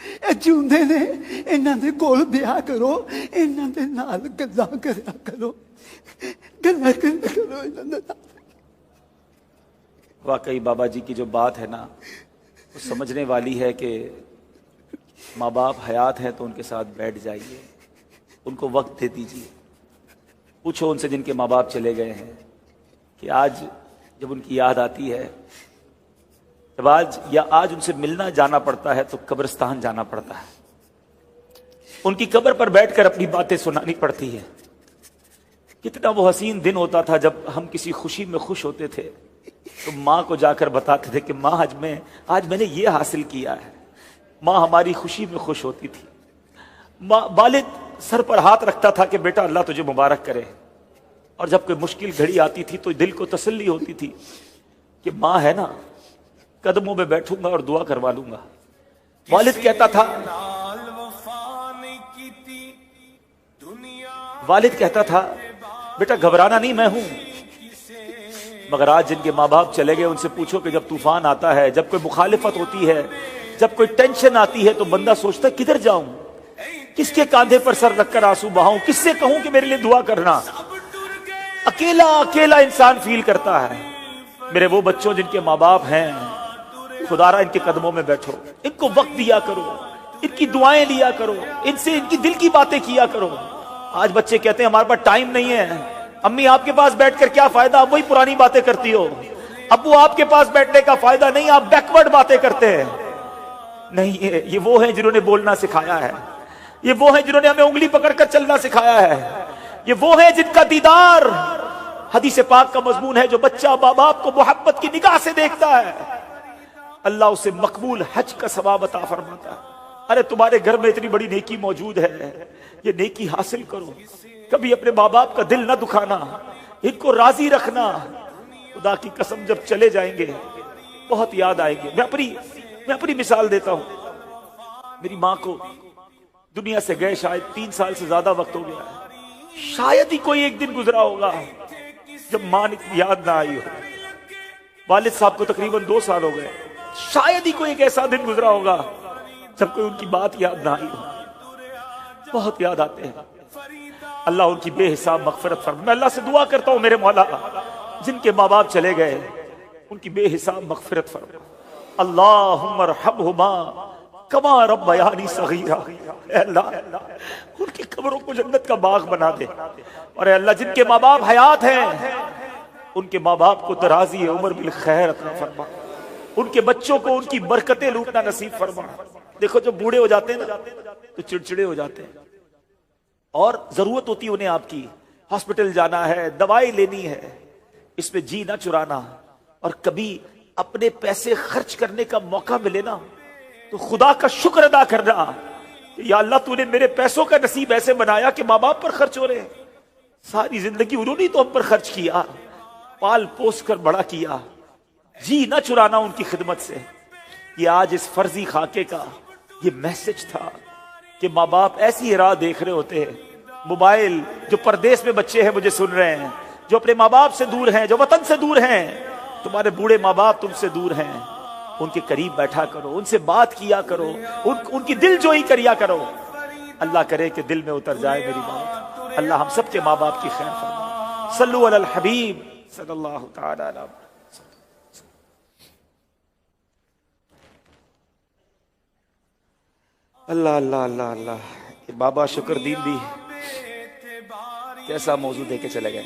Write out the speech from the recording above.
ਇਹ ਜਿਉਂਦੇ ਨੇ, ਇਹਨਾਂ ਦੇ ਕੋਲ ਵਿਆਹ ਕਰੋ, ਇਹਨਾਂ ਦੇ ਨਾਲ ਗੱਲਾਂ ਕਰਿਆ ਕਰੋ, ਗੱਲਾਂ ਕਰਿਆ ਕਰੋ ਇਹਨਾਂ ਦੇ ਨਾਲ। واقعی بابا جی کی جو بات ہے نا وہ سمجھنے والی ہے کہ ماں باپ حیات ہیں تو ان کے ساتھ بیٹھ جائیے، ان کو وقت دے دیجیے. پوچھو ان سے جن کے ماں باپ چلے گئے ہیں کہ آج جب ان کی یاد آتی ہے، جب آج ان سے ملنا جانا پڑتا ہے تو قبرستان جانا پڑتا ہے، ان کی قبر پر بیٹھ کر اپنی باتیں سنانی پڑتی ہے. کتنا وہ حسین دن ہوتا تھا جب ہم کسی خوشی میں خوش ہوتے تھے تو ماں کو جا کر بتاتے تھے کہ ماں آج میں نے یہ حاصل کیا ہے. ماں ہماری خوشی میں خوش ہوتی تھی. والد سر پر ہاتھ رکھتا تھا کہ بیٹا اللہ تجھے مبارک کرے، اور جب کوئی مشکل گھڑی آتی تھی تو دل کو تسلی ہوتی تھی کہ ماں ہے نا، قدموں میں بیٹھوں گا اور دعا کروا لوں گا. والد کہتا تھا بیٹا گھبرانا نہیں، میں ہوں. مگر آج جن کے ماں باپ چلے گئے ان سے پوچھو کہ جب طوفان آتا ہے، جب کوئی مخالفت ہوتی ہے، جب کوئی ٹینشن آتی ہے تو بندہ سوچتا ہے کدھر جاؤں، کس کے کاندھے پر سر رکھ کر آنسو بہاؤں، کس سے کہوں کہ میرے لیے دعا کرنا. اکیلا انسان فیل کرتا ہے. میرے وہ بچوں جن کے ماں باپ ہیں، خدا را ان کے قدموں میں بیٹھو، ان کو وقت دیا کرو، ان کی دعائیں لیا کرو، ان سے ان کی دل کی باتیں کیا کرو. آج بچے کہتے ہیں ہمارے پاس ٹائم نہیں ہے. امی آپ کے پاس بیٹھ کر کیا فائدہ، آپ وہی پرانی باتیں کرتی ہو. ابو آپ کے پاس بیٹھنے کا فائدہ نہیں، آپ بیکورڈ باتیں کرتے ہیں. نہیں، یہ وہ ہیں جنہوں نے بولنا سکھایا ہے، یہ وہ ہیں جنہوں نے ہمیں انگلی پکڑ کر چلنا سکھایا ہے، یہ وہ ہیں جن کا دیدار حدیث پاک کا مضمون ہے. جو بچہ ماں باپ کو محبت کی نگاہ سے دیکھتا ہے اللہ اسے مقبول حج کا ثواب عطا فرماتا ہے. ارے تمہارے گھر میں اتنی بڑی نیکی موجود ہے، یہ نیکی حاصل کرو. کبھی اپنے ماں باپ کا دل نہ دکھانا، ان کو راضی رکھنا. خدا کی قسم جب چلے جائیں گے بہت یاد آئیں گے. میں اپنی مثال دیتا ہوں. میری ماں کو دنیا سے گئے شاید 3 سال سے زیادہ وقت ہو گیا ہے. شاید ہی کوئی ایک دن گزرا ہوگا جب ماں نے یاد نہ آئی ہو. والد صاحب کو تقریباً 2 سال ہو گئے. شاید ہی کوئی ایک ایسا دن گزرا ہوگا جب کوئی ان کی بات یاد نہ آئی ہو. بہت یاد آتے ہیں. اللہ ان کی بے حساب مغفرت فرمائے. میں اللہ سے دعا کرتا ہوں میرے مولا جن کے ماں باپ چلے گئے ان کی بے حساب مغفرت فرمائے. اللہم ارحمہما کما ربیانی صغیرا. اے اللہ ان کی قبروں کو جنت کا باغ بنا دے. اور اے اللہ جن کے ماں باپ حیات ہیں ان کے ماں باپ کو درازی عمر بالخیر عطا فرما. ان کے بچوں کو ان کی برکتیں لوٹنا نصیب فرما. دیکھو جب بوڑھے ہو جاتے ہیں نا تو چڑچڑے ہو جاتے ہیں، اور ضرورت ہوتی ہے انہیں آپ کی، ہاسپٹل جانا ہے، دوائی لینی ہے. اس میں جی نہ چرانا، اور کبھی اپنے پیسے خرچ کرنے کا موقع ملے نا تو خدا کا شکر ادا کرنا کہ یا اللہ تو نے میرے پیسوں کا نصیب ایسے بنایا کہ ماں باپ پر خرچ ہو رہے ہیں. ساری زندگی انہوں نے تو ہم پر خرچ کیا، پال پوس کر بڑا کیا. جی نہ چرانا ان کی خدمت سے. یہ آج اس فرضی خاکے کا یہ میسج تھا کہ ماں باپ ایسی راہ دیکھ رہے ہوتے ہیں. موبائل جو پردیس میں بچے ہیں مجھے سن رہے ہیں، جو اپنے ماں باپ سے دور ہیں، جو وطن سے دور ہیں، تمہارے بوڑھے ماں باپ تم سے دور ہیں، ان کے قریب بیٹھا کرو، ان سے بات کیا کرو، ان کی دل جوئی کریا کرو. اللہ کرے کہ دل میں اتر جائے میری بات. اللہ ہم سب کے ماں باپ کی خیر فرمائے. صلو علی الحبیب صلی اللہ تعالی علیہ وسلم. اللہ اللہ اللہ اللہ. بابا شکر دین بھی کیسا موضوع دے کے چلے گئے.